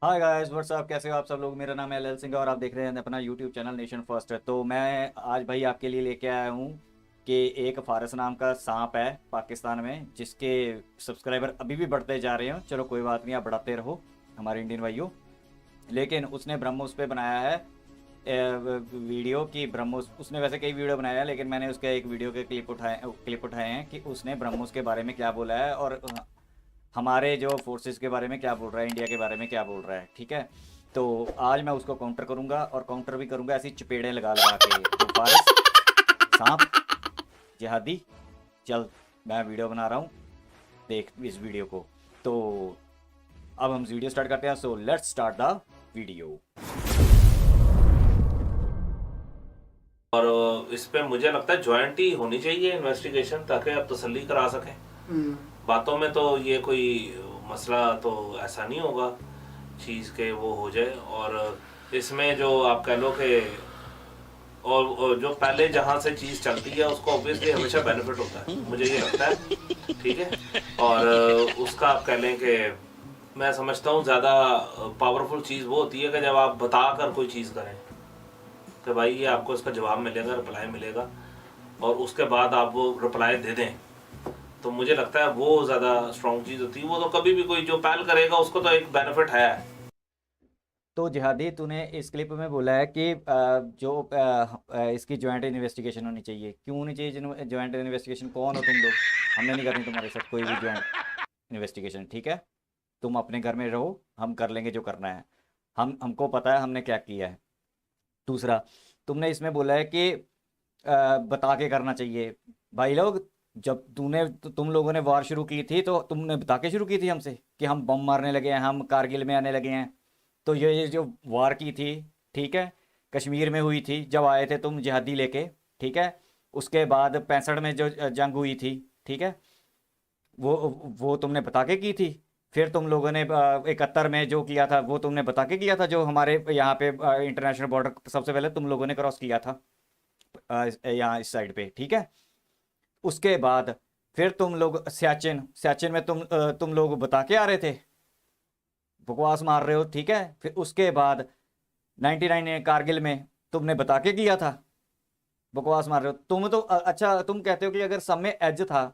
Hi guys what's up, कैसे हो आप सब लोग। मेरा नाम है एल एल सिंह और आप देख रहे हैं अपना यूट्यूब चैनल नेशन फर्स्ट है। तो मैं आज भाई आपके लिए लेके आया हूँ कि एक फारस नाम का सांप है पाकिस्तान में, जिसके सब्सक्राइबर अभी भी बढ़ते जा रहे हैं। चलो कोई बात नहीं, आप बढ़ाते रहो हमारे इंडियन भाइयों। लेकिन उसने ब्रह्मोस पे बनाया है वीडियो की ब्रह्मोस। उसने वैसे कई वीडियो बनाया है, लेकिन मैंने उसके एक वीडियो के क्लिप उठाए हैं कि उसने ब्रह्मोस के बारे में क्या बोला है और हमारे जो फोर्सेस के बारे में क्या बोल रहा है, इंडिया के बारे में क्या बोल रहा है। ठीक है, तो आज मैं उसको काउंटर करूंगा और काउंटर भी करूंगा ऐसी चपेड़े लगा लगा के। तो फारिस, सांप, जिहादी, चल मैं वीडियो बना रहा हूँ, देख इस वीडियो को। तो अब हम वीडियो स्टार्ट करते हैं। So let's start the video. और इस पे मुझे लगता है ज्वाइंट ही होनी चाहिए इन्वेस्टिगेशन, ताकि आप तसल्ली करा सकें। बातों में तो ये कोई मसला तो ऐसा नहीं होगा चीज़ के वो हो जाए। और इसमें जो आप कह लो कि और जो पहले जहाँ से चीज़ चलती है उसको ऑब्वियसली हमेशा बेनिफिट होता है, मुझे ये लगता है। ठीक है, और उसका आप कह लें कि मैं समझता हूँ ज़्यादा पावरफुल चीज़ वो होती है कि जब आप बता कर कोई चीज़ करें कि भाई ये आपको इसका जवाब मिलेगा, रिप्लाई मिलेगा, और उसके बाद आप वो रिप्लाई दे दें। तो मुझे लगता है वो ज़्यादा स्ट्रॉन्ग चीज़ होती है। वो तो कभी भी कोई जो पहल करेगा उसको तो एक बेनिफिट है। तो जिहादी, तूने इस क्लिप में बोला है कि इसकी ज्वाइंट इन्वेस्टिगेशन होनी चाहिए। क्यों होनी चाहिए ज्वाइंट इन्वेस्टिगेशन? कौन हो तुम लोग? हमने नहीं करनी तुम्हारे साथ कोई भी ज्वाइंट इन्वेस्टिगेशन। ठीक है, तुम अपने घर में रहो, हम कर लेंगे जो करना है। हमको पता है हमने क्या किया है। दूसरा, तुमने इसमें बोला है कि बता के करना चाहिए। भाई लोग, जब तुम लोगों ने वार शुरू की थी तो तुमने बता के शुरू की थी हमसे कि हम बम मारने लगे हैं, हम कारगिल में आने लगे हैं। तो ये जो वार की थी, ठीक है, कश्मीर में हुई थी जब आए थे तुम जिहादी लेके। ठीक है, उसके बाद 65 में जो जंग हुई थी, ठीक है, वो वो तुमने बता के की थी। फिर तुम लोगों ने 71 में जो किया था वो तुमने बता के किया था, जो हमारे यहाँ पे इंटरनेशनल बॉर्डर सबसे पहले तुम लोगों ने क्रॉस किया था यहाँ इस साइड पे। ठीक है, उसके बाद फिर तुम लोग सियाचिन सियाचिन में तुम लोग बता के आ रहे थे, बकवास मार रहे हो। ठीक है, फिर उसके बाद 99 कारगिल में तुमने बता के किया था, बकवास मार रहे हो तुम तो। अच्छा, तुम कहते हो कि अगर सब में एज था,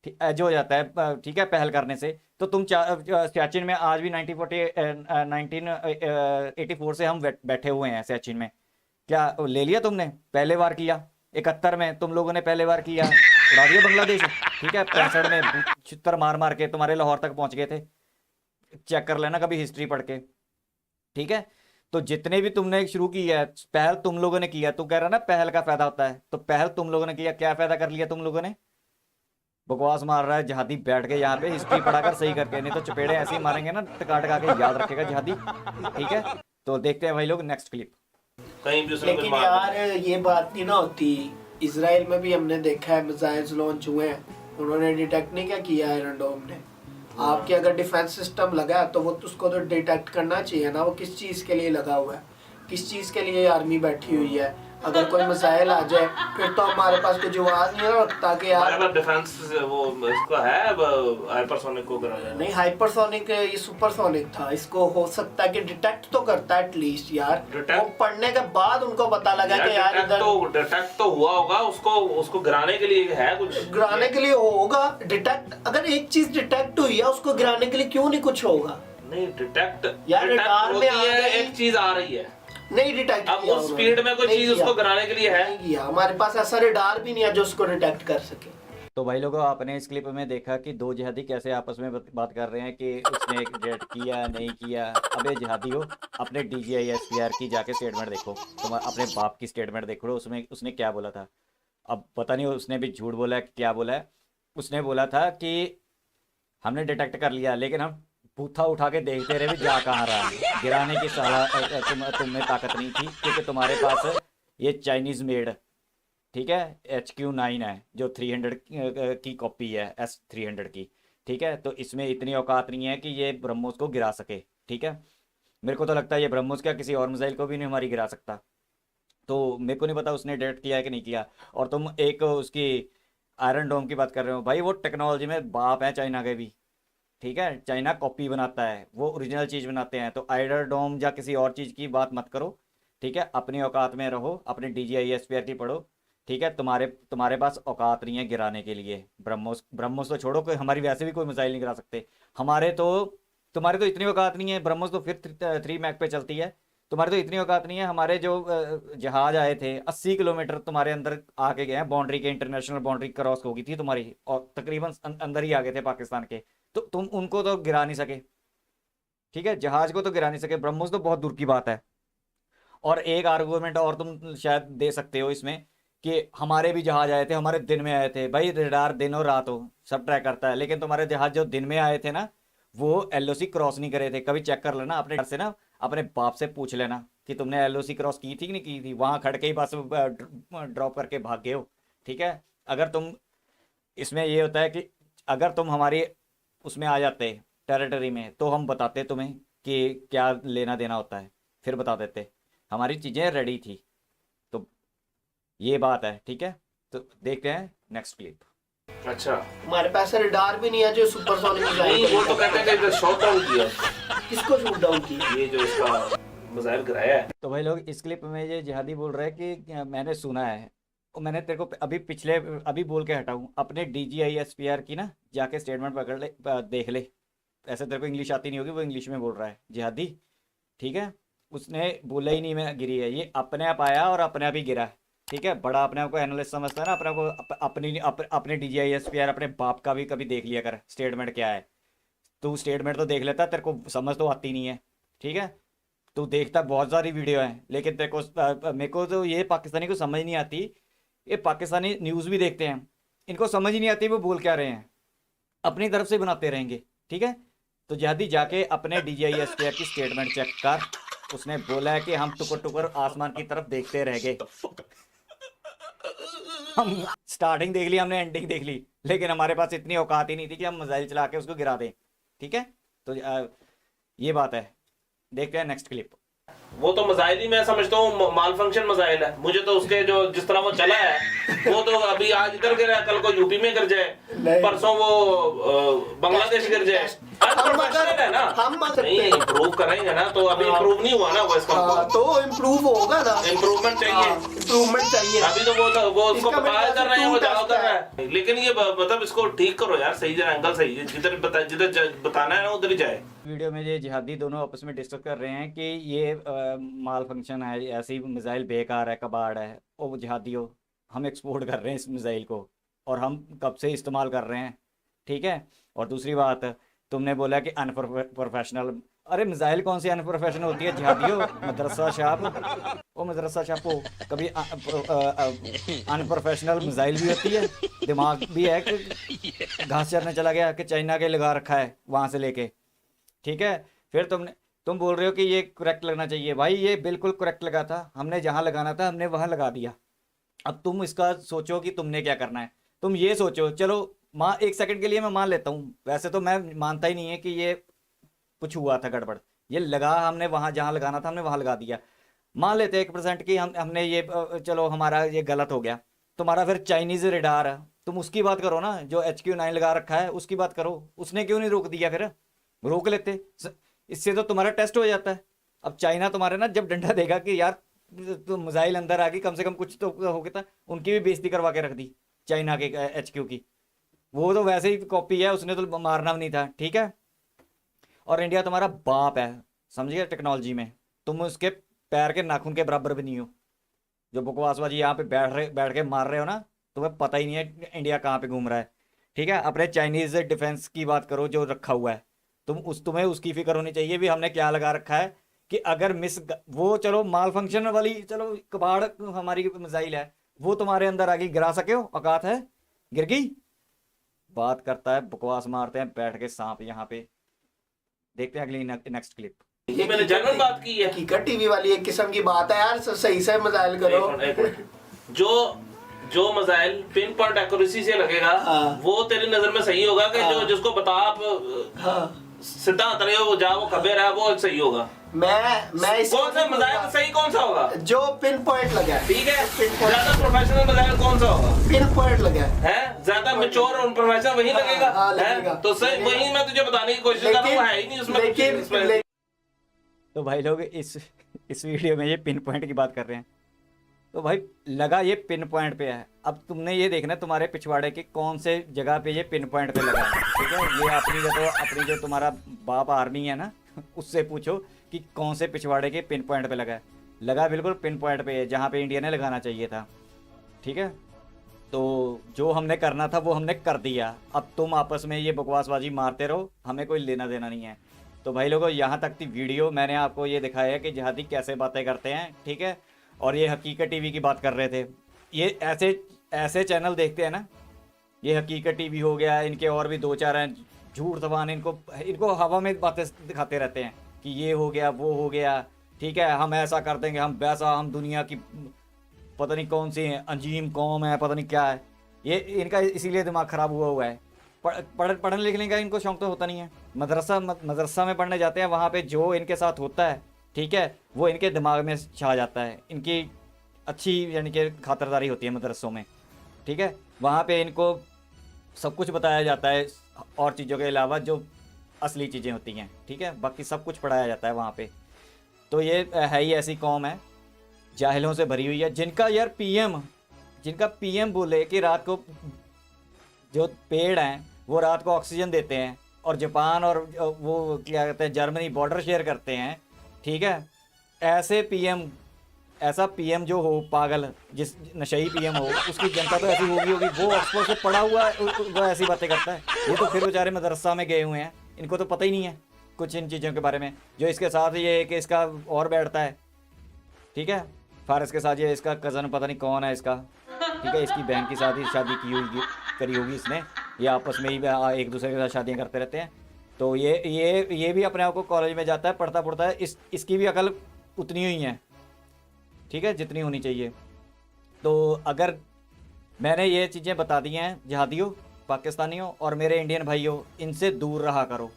एज हो जाता है ठीक है पहल करने से, तो तुम सियाचिन में आज भी 1984 से हम बैठे हुए हैं सियाचिन में। क्या ले लिया तुमने? पहले बार किया 71 में तुम लोगों ने, पहले बार किया, उड़ा दिया बांग्लादेश। ठीक है, 65 में छितर मार मार के तुम्हारे लाहौर तक पहुंच गए थे। चेक कर लेना कभी हिस्ट्री पढ़ के। ठीक है, तो जितने भी तुमने शुरू की है पहल तुम लोगों ने किया। तू कह रहा ना पहल का फायदा होता है, तो पहल तुम लोगों ने किया। क्या फायदा कर लिया तुम लोगों ने? बकवास मार रहा है जहादी, बैठ के यहाँ पे हिस्ट्री पढ़ाकर सही करके, नहीं तो चपेड़े ऐसे ही मारेंगे ना टका टका के, याद रखेगा जहादी। ठीक है, तो देखते हैं भाई लोग नेक्स्ट क्लिप। कहीं भी उसने कुछ लेकिन मार यार दिया। ये बात नहीं ना होती। इसराइल में भी हमने देखा है मिसाइल्स लॉन्च हुए हैं, उन्होंने डिटेक्ट नहीं क्या किया आयरन डोम ने। आपके अगर डिफेंस सिस्टम लगा है तो वो उसको तो डिटेक्ट करना चाहिए ना, वो किस चीज़ के लिए लगा हुआ है, किस चीज़ के लिए आर्मी बैठी हुई है। अगर कोई मिसाइल आ जाए फिर तो हमारे पास कुछ जवाब नहीं रखता कि हमारे यार पास डिफेंस वो इसका है हाइपरसोनिक को करा जाए। नहीं, हाइपरसोनिक ये सुपरसोनिक था। इसको हो सकता है कि डिटेक्ट तो करता है एटलीस्ट यार। वो पढ़ने के बाद उनको पता लगा कि यार इधर डिटेक्ट तो हुआ होगा, उसको उसको गिराने के लिए है कुछ, गिराने के लिए होगा। डिटेक्ट, अगर एक चीज डिटेक्ट हुई है उसको गिराने के लिए क्यों नहीं कुछ होगा? नहीं डिटेक्ट यार रडार में होती है, एक चीज आ रही है, नहीं डिटेक्ट अब किया उस उन्होंने। स्पीड में कोई नहीं चीज किया, उसको गिराने के लिए है। नहीं किया। हमारे पास ऐसा रडार भी नहीं है जो उसको डिटेक्ट कर सके। तो भाई लोगों, आपने इस क्लिप में देखा कि दो जिहादी कैसे आपस में बात कर रहे हैं कि उसने डेट किया नहीं किया। अबे जिहादी हो, अपने DGI SPR की जाके स्टेटमेंट देखो, तुम अपने बाप की स्टेटमेंट देख लो, उसमें उसने क्या बोला था। अब पता नहीं उसने भी झूठ बोला है कि क्या बोला है। उसने बोला था कि हमने डिटेक्ट कर लिया, लेकिन हम बूथा उठा के देखते रहे भी जा कहाँ रहा है। गिराने की साला तुम में ताकत नहीं थी, क्योंकि तुम्हारे पास ये चाइनीज मेड, ठीक है, HQ9 है जो 300 की कॉपी है, S300 की। ठीक है, तो इसमें इतनी औकात नहीं है कि ये ब्रह्मोस को गिरा सके। ठीक है, मेरे को तो लगता है ये ब्रह्मोस क्या किसी और मिसाइल को भी नहीं हमारी गिरा सकता। तो मेरे को नहीं पता उसने डेट किया है कि नहीं किया। और तुम एक उसकी आयरन डोम की बात कर रहे हो, भाई वो टेक्नोलॉजी में बाप है चाइना के भी। ठीक है, चाइना कॉपी बनाता है, वो ओरिजिनल चीज़ बनाते हैं। तो आइडर डोम या किसी और चीज़ की बात मत करो, ठीक है, अपनी औकात में रहो, अपने DGISPR की पढ़ो, ठीक है। तुम्हारे पास औकात नहीं है गिराने के लिए। ब्रह्मोस तो छोड़ो, कोई हमारी वैसे भी कोई मिसाइल नहीं गिरा सकते। तुम्हारे तो इतनी औकात नहीं है। ब्रह्मोस तो फिर 3 मैक पे चलती है। तुम्हारे तो इतनी औकात नहीं है। हमारे जो जहाज आए थे 80 किलोमीटर तुम्हारे अंदर आके गए हैं, बाउंड्री के, इंटरनेशनल बाउंड्री क्रॉस हो गई थी तुम्हारी, और तकरीबन अंदर ही आ गए थे पाकिस्तान के। तो तुम उनको तो गिरा नहीं सके, ठीक है, जहाज को तो गिरा नहीं सके। ब्रह्मोस तो बहुत दूर की बात है। और एक आर्गुमेंट और तुम शायद दे सकते हो इसमें, कि हमारे भी जहाज आए थे, हमारे दिन में आए थे। भाई रेडार दिन और रात हो सब ट्रैक करता है, लेकिन तुम्हारे जहाज जो दिन में आए थे ना, वो LOC क्रॉस नहीं करे थे। कभी चेक कर लेना अपने घर से ना, अपने बाप से पूछ लेना कि तुमने LOC क्रॉस की थी कि नहीं की थी। वहां खड़ के ही बस ड्रॉप करके भाग गए हो, ठीक है। अगर तुम, इसमें ये होता है कि अगर तुम हमारी उसमें आ जाते टेरिटरी में, तो हम बताते तुम्हें कि क्या लेना देना होता है, फिर बता देते। हमारी चीज़ें रेडी थी। तो ये बात है, ठीक है। तो देखते हैं नेक्स्ट क्लिप। अच्छा, हमारे पास रडार भी नहीं है जो सुपरसोनिक नहीं वो तो कहते हैं कि शॉट डाउन किया, किसको शूट डाउन की? ये जो इसका मिसाइल गिराया है। तो भाई लोग, इस क्लिप में ये जिहादी बोल रहा है कि मैंने सुना है, और मैंने तेरे को अभी बोल के हटाऊं, अपने DGISPR की ना जाके स्टेटमेंट पकड़ ले, देख ले। ऐसे तेरे को इंग्लिश आती नहीं होगी, वो इंग्लिश में बोल रहा है जिहादी, ठीक है। उसने बोला ही नहीं मैं गिरी है, ये अपने आप आया और अपने आप ही गिरा है, ठीक है। बड़ा अपने आप को एनालिस्ट समझता है ना, अपने आप को अपने DGISPR अपने बाप का भी कभी देख लिया कर स्टेटमेंट क्या है। तू स्टेटमेंट तो देख लेता, तेरे को समझ तो आती नहीं है, ठीक है। तू देखता बहुत सारी वीडियो है, लेकिन तेरे को मेरे को तो ये पाकिस्तानी को समझ नहीं आती। ये पाकिस्तानी न्यूज़ भी देखते हैं, इनको समझ ही नहीं आती वो बोल क्या रहे हैं, अपनी तरफ से बनाते रहेंगे, ठीक है। तो जल्दी जाके अपने DGISPR की स्टेटमेंट चेक कर। उसने बोला है कि हम टुकर टुकर आसमान की तरफ देखते रह गए। हम स्टार्टिंग देख ली, हमने एंडिंग देख ली, लेकिन हमारे पास इतनी औकात ही नहीं थी कि हम मिसाइल चला के उसको गिरा दें, ठीक है। तो ये बात है। देखते हैं नेक्स्ट क्लिप। वो तो मिसाइल ही मैं समझता हूँ माल फंक्शन मिसाइल है। मुझे तो उसके जो जिस तरह वो चला है, वो तो अभी आज इधर गिरा, कल को यूपी में गिर जाए, परसों वो बांग्लादेश गिर जाए। अनप्रोफेशनल है ना। हम नहीं इम्प्रूव करेंगे ना, तो अभी इम्प्रूव नहीं हुआ ना वो इसका। तो इम्प्रूव होगा ना, इम्प्रूवमेंट चाहिए, इम्प्रूवमेंट चाहिए। अभी तो वो उसको बताया कर रहे हैं, वो ज्यादा कर रहा है। लेकिन ये मतलब इसको ठीक करो यार, सही जगह एंगल सही है, जिधर बताना है ना उधर ही जाए। वीडियो में ये जिहादी दोनों आपस में डिस्कस कर रहे हैं कि ये माल फंक्शन है, ऐसी मिसाइल बेकार है, कबाड़ है। ओ जिहादियों, हम एक्सपोर्ट कर रहे हैं इस मिसाइल को, और हम कब से इस्तेमाल कर रहे हैं, ठीक है। और दूसरी बात, तुमने बोला कि अनप्रोफेशनल। अरे मिसाइल कौन सी अनप्रोफेशनल होती है जिहादियों? मदरसा शाप, ओ मदरसा शापो, कभी अनप्रोफेशनल मिसाइल भी होती है, दिमाग भी है कि घास चरने चला गया कि चाइना के लगा रखा है वहाँ से लेके, ठीक है। फिर तुम बोल रहे हो कि ये करेक्ट लगना चाहिए। भाई ये बिल्कुल करेक्ट लगा था, हमने जहाँ लगाना था हमने वहाँ लगा दिया। अब तुम इसका सोचो कि तुमने क्या करना है। तुम ये सोचो, चलो एक सेकंड के लिए मैं मान लेता हूँ, वैसे तो मैं मानता ही नहीं है कि ये कुछ हुआ था गड़बड़। ये लगा, हमने वहाँ जहाँ लगाना था हमने वहाँ लगा दिया। मान लेते हैं 1% की हमने ये चलो हमारा ये गलत हो गया। तुम्हारा फिर चाइनीज़ रेडार है, तुम उसकी बात करो ना, जो HQ9 लगा रखा है उसकी बात करो। उसने क्यों नहीं रोक दिया? फिर रोक लेते, इससे तो तुम्हारा टेस्ट हो जाता है। अब चाइना तुम्हारे ना जब डंडा देगा कि यार तो मिसाइल अंदर आ गई, कम से कम कुछ तो हो गया था, उनकी भी बेइज्जती करवा के रख दी चाइना के HQ की। वो तो वैसे ही कॉपी है, उसने तो मारना भी नहीं था, ठीक है। और इंडिया तुम्हारा बाप है, समझिए टेक्नोलॉजी में। तुम उसके पैर के नाखून के बराबर भी नहीं हो। जो बकवासबाजी यहाँ पे बैठ के मार रहे हो ना, तुम्हें पता ही नहीं है इंडिया कहाँ पे घूम रहा है, ठीक है। अपने चाइनीज डिफेंस की बात करो जो रखा हुआ है, तुम्हें उसकी फिक्र होनी चाहिए भी हमने क्या लगा रखा है, कि अगर वो चलो माल फंक्शन वाली, चलो कबाड़ हमारी मिसाइल है, वो तुम्हारे अंदर आगे गिरा सके हो, औकात है, गिर गई। बात करता है, बकवास मारते हैं बैठ के सांप यहाँ पे। देखते हैं अगली नेक्स्ट क्लिप। ये मैंने जनरल बात की है, हकीकत टीवी वाली एक किस्म की बात है यार, सही से मिसाइल करो। एक मिनट। जो मिसाइल पिन पॉइंट एक्यूरेसी से लगेगा, हाँ। वो तेरी नजर में सही होगा कि हाँ। जो जिसको बता आप हाँ। सीधा उतरे वो जा वो खबे रहा वो सही होगा। मैं इस कौन सा मजाक सही कौन सा होगा? जो पिन पॉइंट लगा है, ठीक है, ज्यादा प्रोफेशनल मजाक कौन सा होगा? पिन पॉइंट लगा है ज्यादा मैच्योर और प्रोफेशनल वही लगेगा। हाँ, लगेगा। तो सही वही मैं तुझे बताने की कोशिश कर रहा हूँ, है ही नहीं उसमें। लेकिन तो भाई लोग इस वीडियो में ये पिन पॉइंट की बात कर रहे हैं, तो भाई लगा ये पिन पॉइंट पे है। अब तुमने ये देखना है तुम्हारे पिछवाड़े के कौन से जगह पे ये पिन पॉइंट पे लगा है, ठीक है। ये अपनी जो तुम्हारा बाप आर्मी है ना, उससे पूछो कि कौन से पिछवाड़े के पिन पॉइंट पे लगा है। लगा बिल्कुल पिन पॉइंट पे है जहाँ पे इंडिया ने लगाना चाहिए था, ठीक है। तो जो हमने करना था वो हमने कर दिया। अब तुम आपस में ये बकवासबाजी मारते रहो, हमें कोई लेना देना नहीं है। तो भाई लोगों, यहाँ तक थी वीडियो। मैंने आपको ये दिखाया है कि जिहादी कैसे बातें करते हैं, ठीक है। और ये हकीकत टीवी की बात कर रहे थे। ये ऐसे चैनल देखते हैं ना, ये हकीकत टीवी हो गया, इनके और भी 2-4 हैं झूठ जबान, इनको हवा में बातें दिखाते रहते हैं कि ये हो गया वो हो गया, ठीक है, हम ऐसा कर देंगे, हम वैसा, हम दुनिया की पता नहीं कौन सी अजीम कौम है, पता नहीं क्या है। ये इनका इसीलिए दिमाग ख़राब हुआ है। पढ़ने लिखने का इनको शौक तो होता नहीं है। मदरसा में पढ़ने जाते हैं, वहाँ पे जो इनके साथ होता है, ठीक है, वो इनके दिमाग में छा जाता है। इनकी अच्छी यानी कि खातिरदारी होती है मदरसों में, ठीक है। वहाँ पे इनको सब कुछ बताया जाता है और चीज़ों के अलावा जो असली चीज़ें होती हैं, ठीक है, बाकी सब कुछ पढ़ाया जाता है वहाँ पे। तो ये है ही ऐसी कौम है, जाहिलों से भरी हुई है, जिनका पीएम बोले कि रात को जो पेड़ हैं वो रात को ऑक्सीजन देते हैं, और जापान और वो क्या कहते हैं जर्मनी बॉर्डर शेयर करते हैं, ठीक है। ऐसा पीएम जो हो पागल, जिस नशई पीएम हो, उसकी जनता तो ऐसी होगी वो ऑक्सफोर्ड से पढ़ा हुआ है, वो ऐसी बातें करता है। ये तो फिर बेचारे मदरसा में गए हुए हैं, इनको तो पता ही नहीं है कुछ इन चीज़ों के बारे में। जो इसके साथ ये है कि इसका और बैठता है, ठीक है, फारस के साथ, ये इसका कज़न पता नहीं कौन है इसका, ठीक है, इसकी बहन के साथ ही शादी करी होगी इसने। ये आपस में ही एक दूसरे के साथ शादियाँ करते रहते हैं। तो ये भी अपने आप को कॉलेज में जाता है, पढ़ता है, इसकी भी अकल उतनी ही है, ठीक है, जितनी होनी चाहिए। तो अगर मैंने ये चीज़ें बता दी हैं जिहादियों, पाकिस्तानियों और मेरे इंडियन भाइयों, इनसे दूर रहा करो,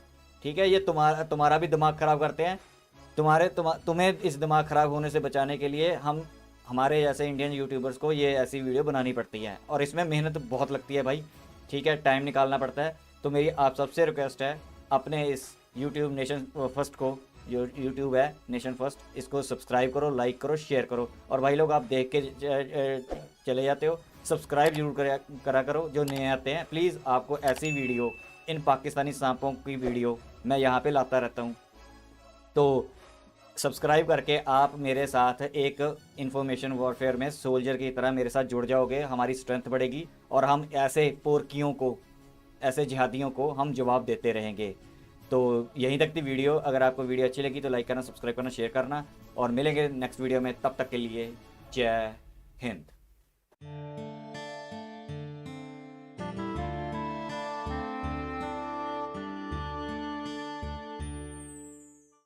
ठीक है। ये तुम्हारा भी दिमाग ख़राब करते हैं। तुम्हें इस दिमाग ख़राब होने से बचाने के लिए हमारे जैसे इंडियन यूट्यूबर्स को ये ऐसी वीडियो बनानी पड़ती है, और इसमें मेहनत बहुत लगती है भाई, ठीक है, टाइम निकालना पड़ता है। तो मेरी आप सबसे रिक्वेस्ट है, अपने इस यूट्यूब नेशन फर्स्ट को, जो यूट्यूब है नेशन फर्स्ट, इसको सब्सक्राइब करो, लाइक करो, शेयर करो। और भाई लोग, आप देख के चले जाते हो, सब्सक्राइब जरूर करा करो जो नए आते हैं। प्लीज़, आपको ऐसी वीडियो, इन पाकिस्तानी सांपों की वीडियो मैं यहाँ पे लाता रहता हूँ। तो सब्सक्राइब करके आप मेरे साथ एक इंफॉर्मेशन वॉरफेयर में सोल्जर की तरह मेरे साथ जुड़ जाओगे, हमारी स्ट्रेंथ बढ़ेगी, और हम ऐसे पोरकियों को, ऐसे जिहादियों को हम जवाब देते रहेंगे। तो यहीं तक थी वीडियो। अगर आपको वीडियो अच्छी लगी तो लाइक करना, सब्सक्राइब करना, शेयर करना, और मिलेंगे नेक्स्ट वीडियो में। तब तक के लिए जय हिंद।